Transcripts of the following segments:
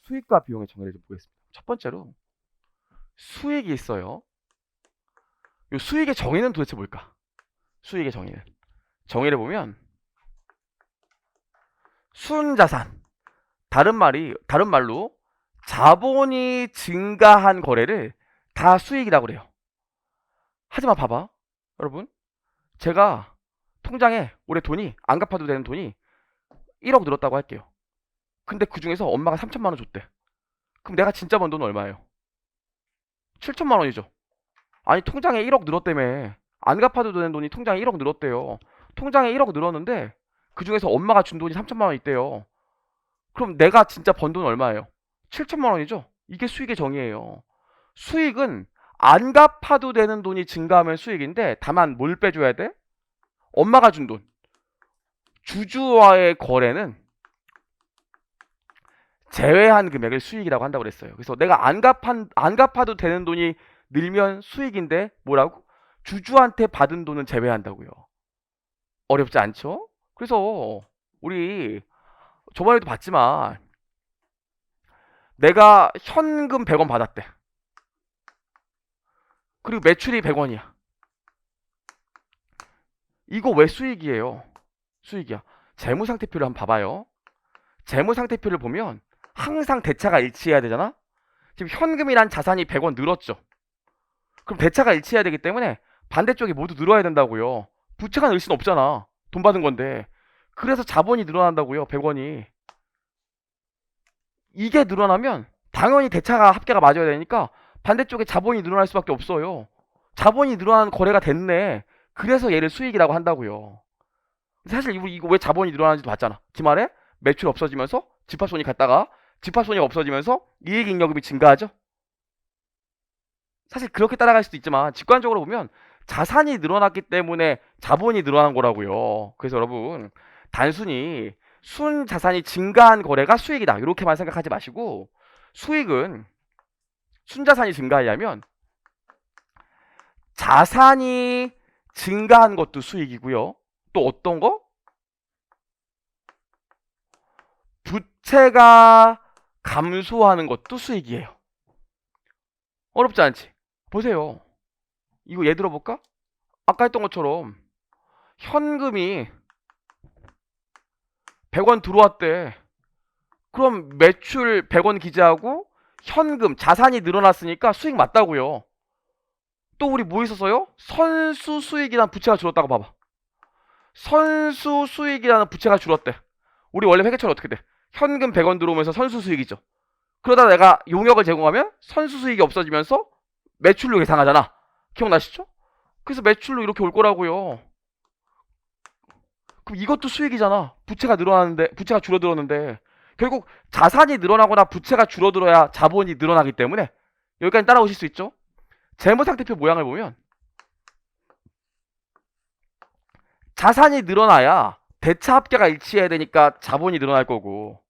수익과 비용의 정의를 좀 보겠습니다. 첫 번째로 수익이 있어요. 이 수익의 정의는 도대체 뭘까? 수익의 정의는 정의를 보면 순자산, 다른 말로 자본이 증가한 거래를 다 수익이라고 그래요. 하지만 봐봐, 여러분, 제가 통장에 올해 돈이 안 갚아도 되는 돈이 1억 늘었다고 할게요. 근데 그 중에서 엄마가 3천만 원 줬대. 그럼 내가 진짜 번 돈은 얼마예요? 7천만 원이죠. 아니, 통장에 1억 늘었다며. 안 갚아도 되는 돈이 통장에 1억 늘었대요. 통장에 1억 늘었는데 그 중에서 엄마가 준 돈이 3천만 원 있대요. 그럼 내가 진짜 번 돈은 얼마예요? 7천만 원이죠. 이게 수익의 정의예요. 수익은 안 갚아도 되는 돈이 증가하면 수익인데, 다만 뭘 빼줘야 돼? 엄마가 준 돈. 주주와의 거래는 제외한 금액을 수익이라고 한다고 그랬어요. 그래서 내가 안 갚아도 되는 돈이 늘면 수익인데, 뭐라고? 주주한테 받은 돈은 제외한다고요. 어렵지 않죠? 그래서 우리 저번에도 봤지만 내가 현금 100원 받았대. 그리고 매출이 100원이야. 이거 왜 수익이에요? 수익이야. 재무상태표를 한번 봐봐요. 재무상태표를 보면 항상 대차가 일치해야 되잖아? 지금 현금이란 자산이 100원 늘었죠. 그럼 대차가 일치해야 되기 때문에 반대쪽이 모두 늘어야 된다고요. 부채가 늘 수는 없잖아. 돈 받은 건데. 그래서 자본이 늘어난다고요. 100원이. 이게 늘어나면 당연히 대차가 합계가 맞아야 되니까 반대쪽에 자본이 늘어날 수밖에 없어요. 자본이 늘어나는 거래가 됐네. 그래서 얘를 수익이라고 한다고요. 사실 이거 왜 자본이 늘어나는지도 봤잖아. 기말에 매출 없어지면서 집합손익 갔다가 집합손익 없어지면서 이익잉여금이 증가하죠. 사실 그렇게 따라갈 수도 있지만 직관적으로 보면 자산이 늘어났기 때문에 자본이 늘어난 거라고요. 그래서 여러분, 단순히 순자산이 증가한 거래가 수익이다, 이렇게만 생각하지 마시고, 수익은 순자산이 증가하려면 자산이 증가한 것도 수익이고요. 또 어떤 거? 부채가 감소하는 것도 수익이에요. 어렵지 않지? 보세요. 이거 예를 들어볼까? 아까 했던 것처럼 현금이 100원 들어왔대. 그럼 매출 100원 기재하고 현금, 자산이 늘어났으니까 수익 맞다고요. 또 우리 뭐 있었어요? 선수 수익이라는 부채가 줄었다고 봐봐. 선수 수익이라는 부채가 줄었대. 우리 원래 회계처럼 어떻게 돼? 현금 100원 들어오면서 선수 수익이죠. 그러다 내가 용역을 제공하면 선수 수익이 없어지면서 매출로 계산하잖아. 기억나시죠? 그래서 매출로 이렇게 올 거라고요. 그럼 이것도 수익이잖아. 부채가 줄어들었는데 결국 자산이 늘어나거나 부채가 줄어들어야 자본이 늘어나기 때문에, 여기까지 따라오실 수 있죠? 재무상태표 모양을 보면 자산이 늘어나야 대차 합계가 일치해야 되니까 자본이 늘어날 거고,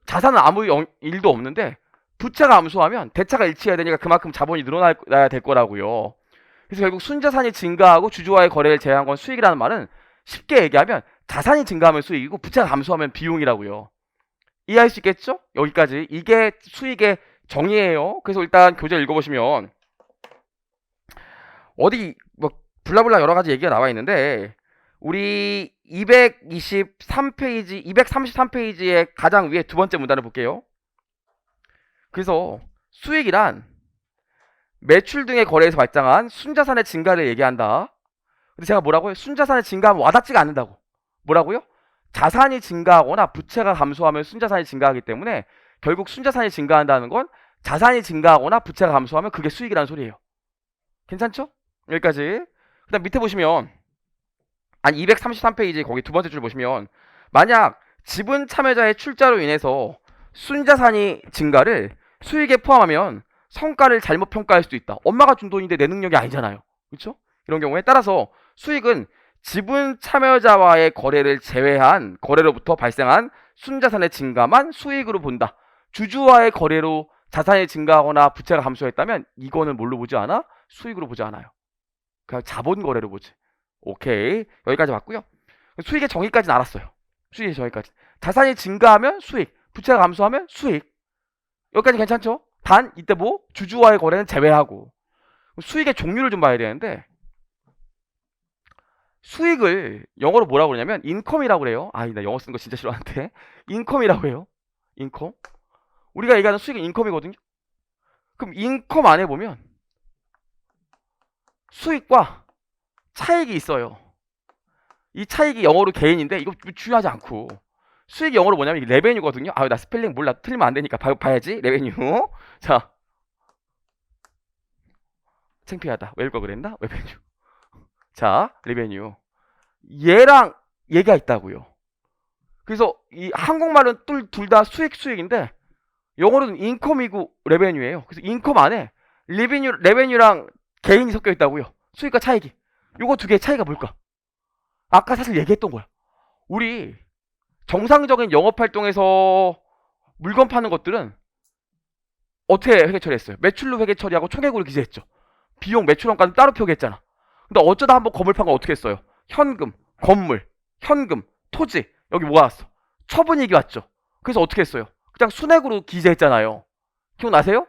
자산은 아무 일도 없는데 부채가 감소하면 대차가 일치해야 되니까 그만큼 자본이 늘어나야 될 거라고요. 그래서 결국 순자산이 증가하고 주주와의 거래를 제외한 건 수익이라는 말은 쉽게 얘기하면 자산이 증가하면 수익이고 부채가 감소하면 비용이라고요. 이해할 수 있겠죠? 여기까지. 이게 수익의 정의예요. 그래서 일단 교재 읽어보시면 어디 뭐 블라블라 여러 가지 얘기가 나와 있는데, 우리 233페이지의 가장 위에 두 번째 문단을 볼게요. 그래서 수익이란 매출 등의 거래에서 발생한 순자산의 증가를 얘기한다. 근데 제가 뭐라고요? 순자산의 증가하면 와닿지가 않는다고. 뭐라고요? 자산이 증가하거나 부채가 감소하면 순자산이 증가하기 때문에 결국 순자산이 증가한다는 건 자산이 증가하거나 부채가 감소하면 그게 수익이라는 소리예요. 괜찮죠? 여기까지. 그 다음 밑에 보시면 233페이지 거기 두 번째 줄 보시면, 만약 지분 참여자의 출자로 인해서 순자산이 증가를 수익에 포함하면 성과를 잘못 평가할 수도 있다. 엄마가 준 돈인데 내 능력이 아니잖아요. 그렇죠? 이런 경우에 따라서 수익은 지분 참여자와의 거래를 제외한 거래로부터 발생한 순자산의 증가만 수익으로 본다. 주주와의 거래로 자산이 증가하거나 부채가 감소했다면 이거는 뭘로 보지 않아? 수익으로 보지 않아요. 그냥 자본 거래로 보지. 오케이, 여기까지 봤고요. 수익의 정의까지는 알았어요. 수익의 정의까지. 자산이 증가하면 수익, 부채가 감소하면 수익. 여기까지 괜찮죠? 단 이때 뭐 주주와의 거래는 제외하고 수익의 종류를 좀 봐야 되는데 수익을 영어로 뭐라고 그러냐면 인컴이라고 그래요. 아, 나 영어 쓰는 거 진짜 싫어하는데 인컴이라고 해요. 인컴. 우리가 얘기하는 수익은 인컴이거든요. 그럼 인컴 안에 보면 수익과 차익이 있어요. 이 차익이 영어로 개인인데 이거 중요하지 않고 수익이 영어로 뭐냐면 이게 레베뉴거든요. 아, 나 스펠링 몰라. 틀리면 안 되니까 봐야지. 레베뉴. 자, 창피하다. 왜 읽어 그랬나? 레베뉴. 자, 레베뉴. 얘랑 얘가 있다고요. 그래서 이 한국말은 둘 다 수익인데 영어로는 인컴이고 레베뉴예요. 그래서 인컴 안에 레베뉴랑 개인이 섞여 있다고요. 수익과 차익이. 요거 두 개의 차이가 뭘까? 아까 사실 얘기했던 거야. 우리 정상적인 영업 활동에서 물건 파는 것들은 어떻게 회계 처리했어요? 매출로 회계 처리하고 총액으로 기재했죠. 비용, 매출원가는 따로 표기했잖아. 근데 어쩌다 한번 건물 판 거 어떻게 했어요? 현금, 건물, 현금, 토지 여기 모아놨어. 처분이익이 왔죠. 그래서 어떻게 했어요? 그냥 순액으로 기재했잖아요. 기억나세요?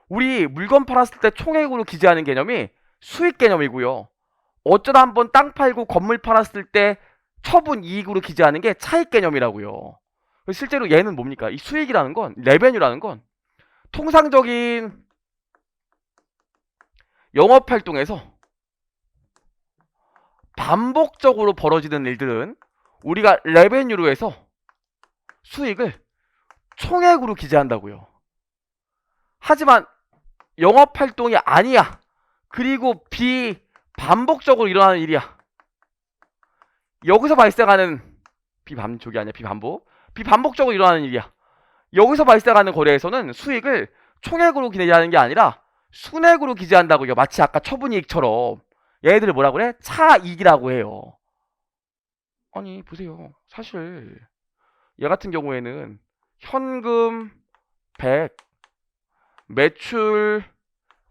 우리 물건 팔았을 때 총액으로 기재하는 개념이 수익 개념이고요. 어쩌다 한번 땅 팔고 건물 팔았을 때 처분 이익으로 기재하는 게 차익 개념이라고요. 실제로 얘는 뭡니까? 이 수익이라는 건, 레베뉴라는 건 통상적인 영업 활동에서 반복적으로 벌어지는 일들은 우리가 레베뉴로 해서 수익을 총액으로 기재한다고요. 하지만 영업 활동이 아니야. 그리고 비반복적으로 일어나는 일이야. 여기서 발생하는 비반복적으로 일어나는 일이야. 여기서 발생하는 거래에서는 수익을 총액으로 기재하는 게 아니라 순액으로 기재한다고요. 마치 아까 처분이익처럼. 얘네들을 뭐라 그래? 차익이라고 해요. 아니 보세요. 사실 얘 같은 경우에는 현금 100, 매출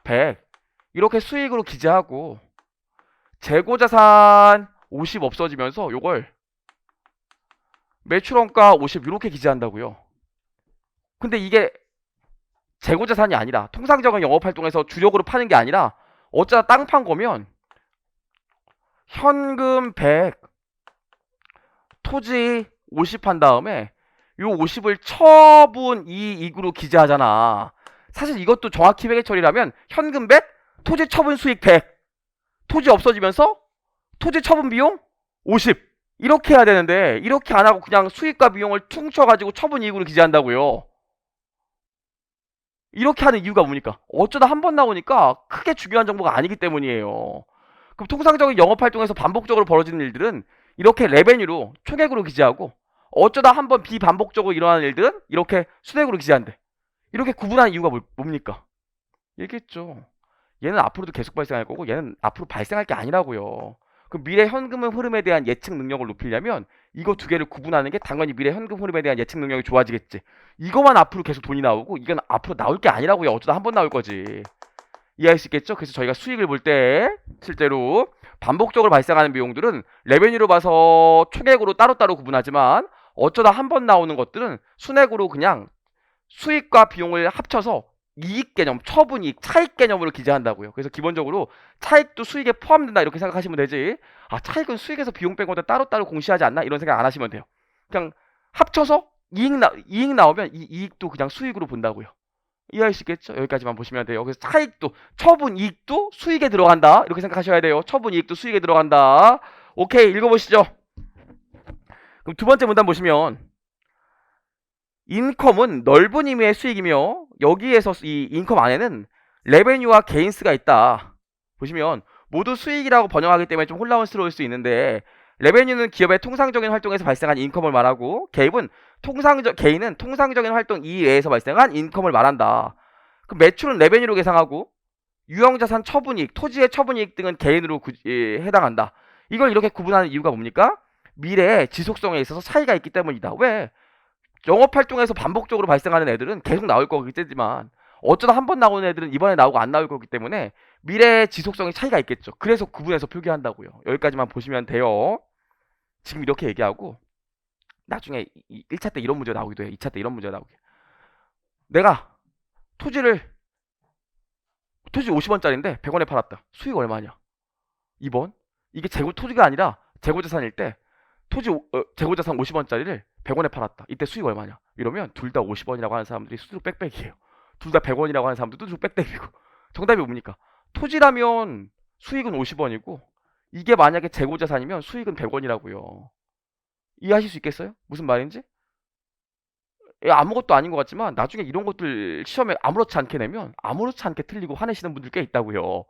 100 이렇게 수익으로 기재하고 재고자산 50 없어지면서 요걸 매출원가 50 이렇게 기재한다고요. 근데 이게 재고자산이 아니라 통상적인 영업활동에서 주력으로 파는 게 아니라 어쩌다 땅 판 거면 현금 100 토지 50 한 다음에 요 50을 처분 이익으로 기재하잖아. 사실 이것도 정확히 회계 처리라면 현금 100 토지 처분 수익 100 토지 없어지면서 토지 처분 비용 50 이렇게 해야 되는데 이렇게 안 하고 그냥 수익과 비용을 퉁쳐가지고 처분 이익으로 기재한다고요. 이렇게 하는 이유가 뭡니까? 어쩌다 한 번 나오니까 크게 중요한 정보가 아니기 때문이에요. 그럼 통상적인 영업활동에서 반복적으로 벌어지는 일들은 이렇게 레베뉴로 총액으로 기재하고 어쩌다 한 번 비반복적으로 일어나는 일들은 이렇게 순액으로 기재한대. 이렇게 구분하는 이유가 뭡니까? 얘기했죠. 얘는 앞으로도 계속 발생할 거고 얘는 앞으로 발생할 게 아니라고요. 그럼 미래 현금 흐름에 대한 예측 능력을 높이려면 이거 두 개를 구분하는 게 당연히 미래 현금 흐름에 대한 예측 능력이 좋아지겠지. 이거만 앞으로 계속 돈이 나오고 이건 앞으로 나올 게 아니라고요. 어쩌다 한 번 나올 거지. 이해할 수 있겠죠? 그래서 저희가 수익을 볼 때 실제로 반복적으로 발생하는 비용들은 레베뉴로 봐서 총액으로 따로따로 구분하지만 어쩌다 한 번 나오는 것들은 순액으로 그냥 수익과 비용을 합쳐서 이익 개념, 처분이익, 차익 개념으로 기재한다고요. 그래서 기본적으로 차익도 수익에 포함된다 이렇게 생각하시면 되지. 아, 차익은 수익에서 비용 뺀 거다 따로따로 공시하지 않나? 이런 생각 안 하시면 돼요. 그냥 합쳐서 이익 나오면 이 이익도 그냥 수익으로 본다고요. 이해할 수 있겠죠? 여기까지만 보시면 돼요. 그래서 차익도, 처분 이익도 수익에 들어간다. 이렇게 생각하셔야 돼요. 처분 이익도 수익에 들어간다. 오케이, 읽어보시죠. 그럼 두 번째 문단 보시면 인컴은 넓은 의미의 수익이며 여기에서 이 인컴 안에는 레베뉴와 게인스가 있다. 보시면 모두 수익이라고 번역하기 때문에 좀 혼란스러울 수 있는데 레베뉴는 기업의 통상적인 활동에서 발생한 인컴을 말하고 개인은 통상적인 활동 이외에서 발생한 인컴을 말한다. 그럼 매출은 레베뉴로 계상하고 유형자산 처분이익, 토지의 처분이익 등은 개인으로 해당한다. 이걸 이렇게 구분하는 이유가 뭡니까? 미래의 지속성에 있어서 차이가 있기 때문이다. 왜? 영업활동에서 반복적으로 발생하는 애들은 계속 나올 거겠지만 어쩌다 한 번 나오는 애들은 이번에 나오고 안 나올 거기 때문에 미래의 지속성이 차이가 있겠죠. 그래서 구분해서 표기한다고요. 여기까지만 보시면 돼요. 지금 이렇게 얘기하고 나중에 1차 때 이런 문제가 나오기도 해. 2차 때 이런 문제가 나오게. 내가 토지를 토지 50원짜리인데 100원에 팔았다. 수익 얼마냐? 2번. 이게 토지가 아니라 재고자산일 때 재고자산 50원짜리를 100원에 팔았다. 이때 수익 얼마냐? 이러면 둘 다 50원이라고 하는 사람들이 수두룩 빽빽이에요. 둘 다 100원이라고 하는 사람들도 수두룩 빽빽이고. 정답이 뭡니까? 토지라면 수익은 50원이고 이게 만약에 재고자산이면 수익은 100원이라고요. 이해하실 수 있겠어요? 무슨 말인지? 아무것도 아닌 것 같지만 나중에 이런 것들 시험에 아무렇지 않게 내면 아무렇지 않게 틀리고 화내시는 분들 꽤 있다고요.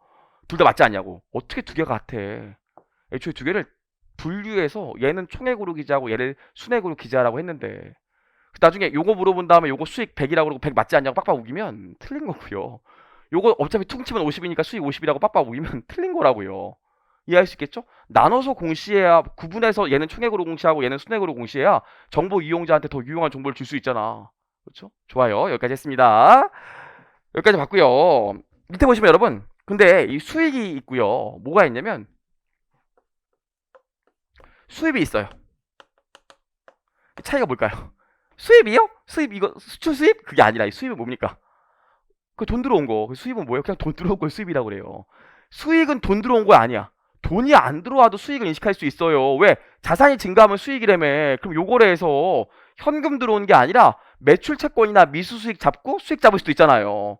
둘 다 맞지 않냐고. 어떻게 두 개가 같아? 애초에 두 개를 분류해서 얘는 총액으로 기재하고 얘를 순액으로 기재하라고 했는데 나중에 요거 물어본 다음에 요거 수익 100이라고 그러고 100 맞지 않냐고 빡빡 우기면 틀린 거고요. 요거 어차피 퉁치면 50이니까 수익 50이라고 빡빡 우기면 틀린 거라고요. 이해할 수 있겠죠? 나눠서 공시해야 구분해서 얘는 총액으로 공시하고 얘는 순액으로 공시해야 정보 이용자한테 더 유용한 정보를 줄 수 있잖아. 그렇죠? 좋아요. 여기까지 했습니다. 여기까지 봤고요. 밑에 보시면 여러분 근데 이 수익이 있고요. 뭐가 있냐면 수입이 있어요. 차이가 뭘까요? 수입이요? 수입 이거 수출 수입? 그게 아니라 이 수입은 뭡니까? 그 돈 들어온 거. 그 수입은 뭐예요? 그냥 돈 들어온 걸 수입이라고 그래요. 수익은 돈 들어온 거 아니야. 돈이 안 들어와도 수익을 인식할 수 있어요. 왜? 자산이 증가하면 수익이라며. 그럼 요거래 해서 현금 들어오는 게 아니라 매출 채권이나 미수 수익 잡고 수익 잡을 수도 있잖아요.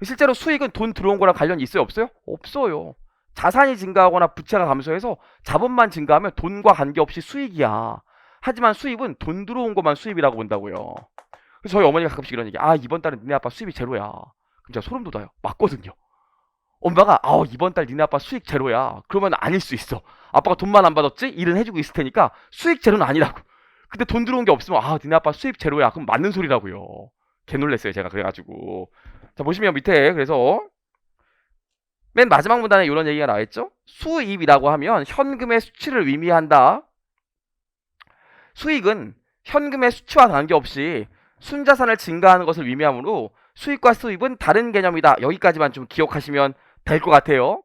실제로 수익은 돈 들어온 거랑 관련이 있어요? 없어요? 없어요. 자산이 증가하거나 부채가 감소해서 자본만 증가하면 돈과 관계없이 수익이야. 하지만 수입은 돈 들어온 것만 수입이라고 본다고요. 그래서 저희 어머니가 가끔씩 이런 얘기. 아 이번 달은 니네 아빠 수입이 제로야. 그럼 제가 소름 돋아요. 맞거든요. 엄마가 이번 달 니네 아빠 수익 제로야. 그러면 아닐 수 있어. 아빠가 돈만 안 받았지? 일은 해주고 있을 테니까 수익 제로는 아니라고. 근데 돈 들어온 게 없으면 니네 아빠 수입 제로야. 그럼 맞는 소리라고요. 개 놀랬어요 제가 그래가지고. 자 보시면 밑에 그래서 맨 마지막 문단에 이런 얘기가 나와있죠. 수입이라고 하면 현금의 수치를 의미한다. 수익은 현금의 수치와 관계없이 순자산을 증가하는 것을 의미하므로 수익과 수입은 다른 개념이다. 여기까지만 좀 기억하시면 될 것 같아요.